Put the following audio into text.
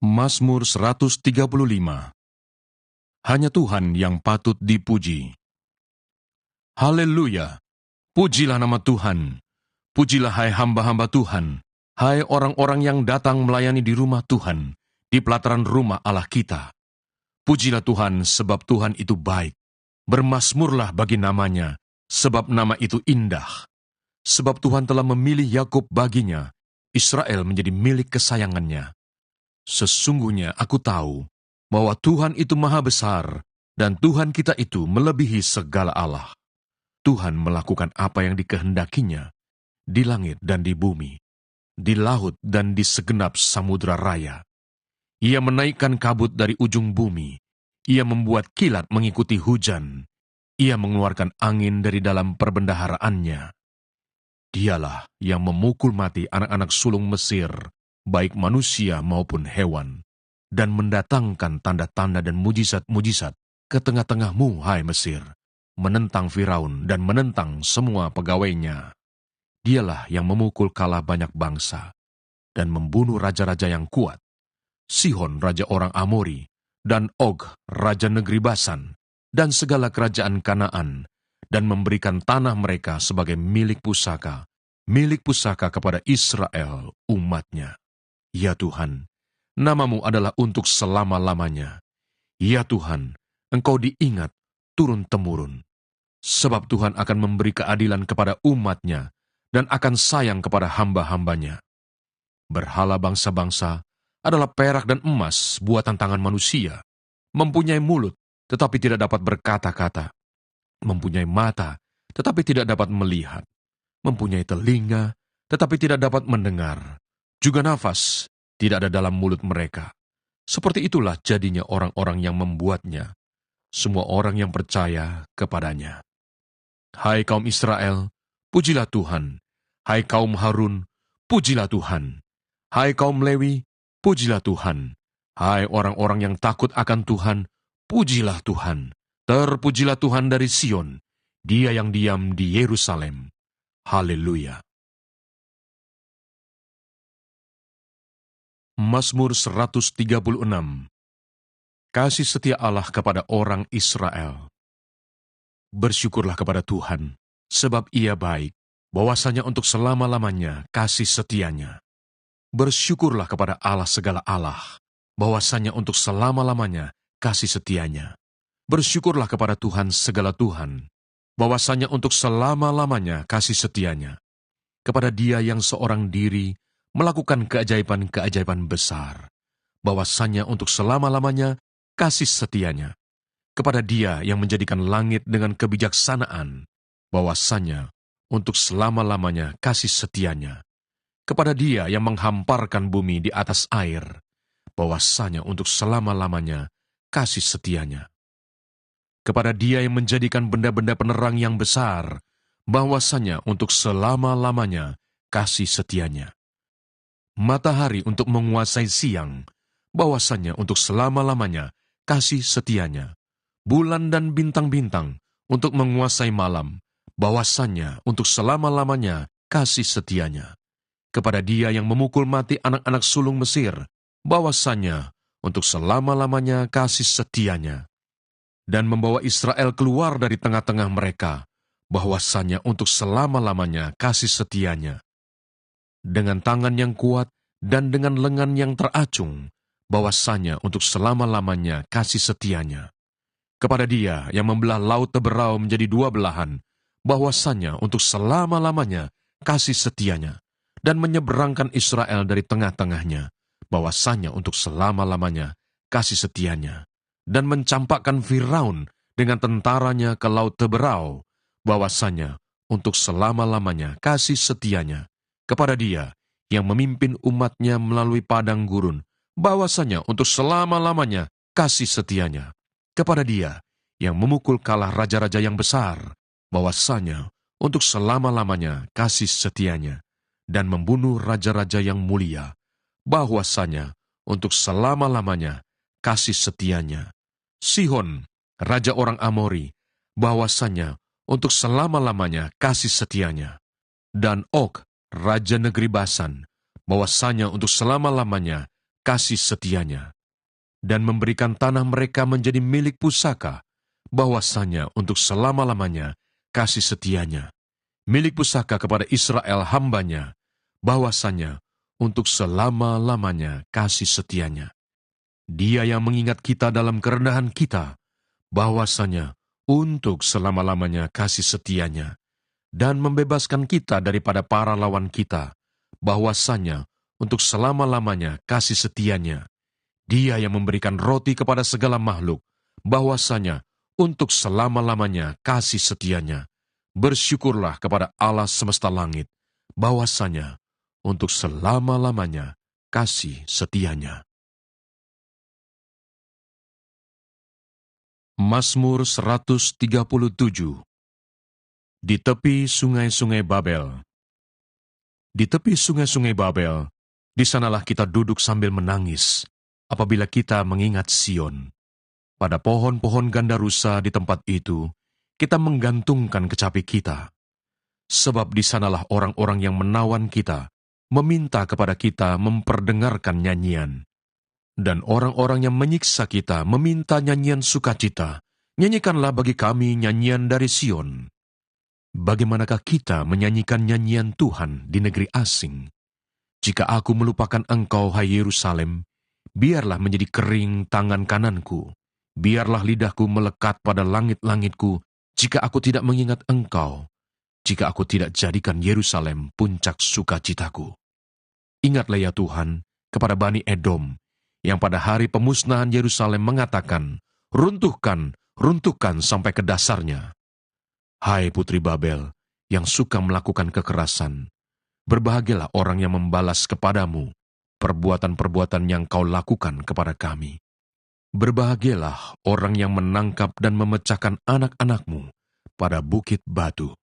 Mazmur 135. Hanya Tuhan yang patut dipuji. Haleluya! Pujilah nama Tuhan. Pujilah hai hamba-hamba Tuhan. Hai orang-orang yang datang melayani di rumah Tuhan, di pelataran rumah Allah kita. Pujilah Tuhan sebab Tuhan itu baik. Bermazmurlah bagi namanya, sebab nama itu indah. Sebab Tuhan telah memilih Yakub baginya, Israel menjadi milik kesayangannya. Sesungguhnya aku tahu bahwa Tuhan itu maha besar, dan Tuhan kita itu melebihi segala Allah. Tuhan melakukan apa yang dikehendakinya, di langit dan di bumi, di laut dan di segenap samudra raya. Ia menaikkan kabut dari ujung bumi, ia membuat kilat mengikuti hujan, ia mengeluarkan angin dari dalam perbendaharaannya. Dialah yang memukul mati anak-anak sulung Mesir, baik manusia maupun hewan, dan mendatangkan tanda-tanda dan mujizat-mujizat ke tengah-tengahmu, hai Mesir, menentang Firaun dan menentang semua pegawainya. Dialah yang memukul kalah banyak bangsa, dan membunuh raja-raja yang kuat, Sihon raja orang Amori, dan Og raja negeri Basan, dan segala kerajaan Kanaan, dan memberikan tanah mereka sebagai milik pusaka kepada Israel umatnya. Ya Tuhan, namamu adalah untuk selama-lamanya. Ya Tuhan, Engkau diingat turun-temurun. Sebab Tuhan akan memberi keadilan kepada umatnya dan akan sayang kepada hamba-hambanya. Berhala bangsa-bangsa adalah perak dan emas buatan tangan manusia, mempunyai mulut tetapi tidak dapat berkata-kata, mempunyai mata tetapi tidak dapat melihat, mempunyai telinga tetapi tidak dapat mendengar, juga nafas tidak ada dalam mulut mereka. Seperti itulah jadinya orang-orang yang membuatnya, semua orang yang percaya kepadanya. Hai kaum Israel, pujilah Tuhan. Hai kaum Harun, pujilah Tuhan. Hai kaum Lewi, pujilah Tuhan. Hai orang-orang yang takut akan Tuhan, pujilah Tuhan. Terpujilah Tuhan dari Sion, Dia yang diam di Yerusalem. Haleluya. Mazmur 136. Kasih setia Allah kepada orang Israel. Bersyukurlah kepada Tuhan, sebab Ia baik, bahwasanya untuk selama-lamanya kasih setianya. Bersyukurlah kepada Allah segala Allah, bahwasanya untuk selama-lamanya kasih setianya. Bersyukurlah kepada Tuhan segala Tuhan, bahwasanya untuk selama-lamanya kasih setianya. Kepada Dia yang seorang diri melakukan keajaiban-keajaiban besar, bahwasanya untuk selama-lamanya kasih setianya. Kepada Dia yang menjadikan langit dengan kebijaksanaan, bahwasanya untuk selama-lamanya kasih setianya. Kepada Dia yang menghamparkan bumi di atas air, bahwasanya untuk selama-lamanya kasih setianya. Kepada Dia yang menjadikan benda-benda penerang yang besar, bahwasanya untuk selama-lamanya kasih setianya. Matahari untuk menguasai siang, bahwasanya untuk selama-lamanya kasih setianya. Bulan dan bintang-bintang untuk menguasai malam, bahwasanya untuk selama-lamanya kasih setianya. Kepada Dia yang memukul mati anak-anak sulung Mesir, bahwasanya untuk selama-lamanya kasih setianya. Dan membawa Israel keluar dari tengah-tengah mereka, bahwasanya untuk selama-lamanya kasih setianya. Dengan tangan yang kuat dan dengan lengan yang teracung, bahwasanya untuk selama-lamanya kasih setianya. Kepada Dia yang membelah laut Teberau menjadi dua belahan, bahwasanya untuk selama-lamanya kasih setianya, dan menyeberangkan Israel dari tengah-tengahnya, bahwasanya untuk selama-lamanya kasih setianya, dan mencampakkan Firaun dengan tentaranya ke laut Teberau, bahwasanya untuk selama-lamanya kasih setianya. Kepada Dia yang memimpin umatnya melalui padang gurun, bahwasanya untuk selama-lamanya kasih setianya. Kepada Dia yang memukul kalah raja-raja yang besar, bahwasanya untuk selama-lamanya kasih setianya, dan membunuh raja-raja yang mulia, bahwasanya untuk selama-lamanya kasih setianya. Sihon, raja orang Amori, bahwasanya untuk selama-lamanya kasih setianya. Dan Og, raja negeri Basan, bahwasanya untuk selama-lamanya kasih setianya, dan memberikan tanah mereka menjadi milik pusaka, bahwasanya untuk selama-lamanya kasih setianya, milik pusaka kepada Israel hambanya, bahwasanya untuk selama-lamanya kasih setianya. Dia yang mengingat kita dalam kerendahan kita, bahwasanya untuk selama-lamanya kasih setianya, dan membebaskan kita daripada para lawan kita, bahwasanya untuk selama-lamanya kasih setianya. Dia yang memberikan roti kepada segala makhluk, bahwasanya untuk selama-lamanya kasih setianya. Bersyukurlah kepada Allah semesta langit, bahwasanya untuk selama-lamanya kasih setianya. Mazmur 137. Di tepi sungai-sungai Babel. Di tepi sungai-sungai Babel, di sanalah kita duduk sambil menangis, apabila kita mengingat Sion. Pada pohon-pohon gandarusa di tempat itu, kita menggantungkan kecapi kita. Sebab di sanalah orang-orang yang menawan kita, meminta kepada kita memperdengarkan nyanyian. Dan orang-orang yang menyiksa kita meminta nyanyian sukacita. Nyanyikanlah bagi kami nyanyian dari Sion. Bagaimanakah kita menyanyikan nyanyian Tuhan di negeri asing? Jika aku melupakan engkau, hai Yerusalem, biarlah menjadi kering tangan kananku. Biarlah lidahku melekat pada langit-langitku, jika aku tidak mengingat engkau, jika aku tidak jadikan Yerusalem puncak sukacitaku. Ingatlah ya Tuhan, kepada Bani Edom, yang pada hari pemusnahan Yerusalem mengatakan, runtuhkan, runtuhkan sampai ke dasarnya. Hai putri Babel, yang suka melakukan kekerasan, berbahagialah orang yang membalas kepadamu perbuatan-perbuatan yang kau lakukan kepada kami. Berbahagialah orang yang menangkap dan memecahkan anak-anakmu pada bukit batu.